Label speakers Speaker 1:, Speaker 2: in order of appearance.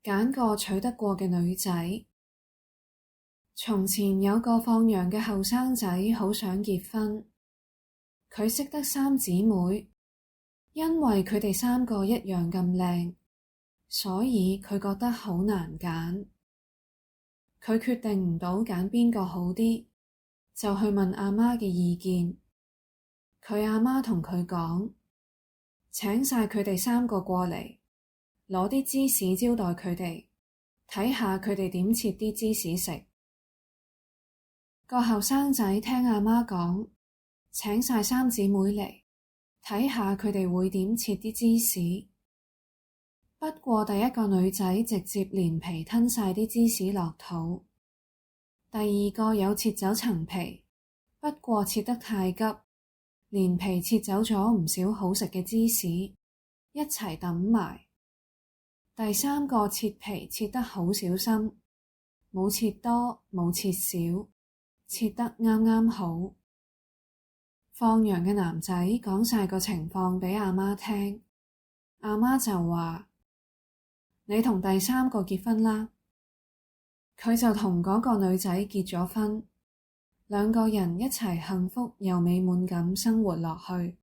Speaker 1: 揀個娶得過嘅女仔。從前有個放羊嘅後生仔，好想結婚。佢識得三姊妹，因為佢哋三個一樣咁靚，所以佢覺得好難揀。佢決定唔到揀邊個好啲，就去問阿媽嘅意見。佢阿媽同佢講，請晒佢哋三個過嚟，攞啲芝士招待佢哋，睇下佢哋點切啲芝士食。個後生仔聽阿媽講，請晒三姊妹嚟，睇下佢哋會點切啲芝士。不過第一個女仔直接連皮吞晒啲芝士落肚，第二個有切走層皮，不過切得太急，連皮切走咗唔少好食嘅芝士，一齊抌埋。第三個切皮切得好小心，冇切多，冇切少，切得啱啱好。放羊嘅男仔講晒個情況俾阿媽聽，阿媽就話：你同第三個結婚啦。佢就同嗰個女仔結咗婚，兩個人一齊幸福又美滿咁生活落去。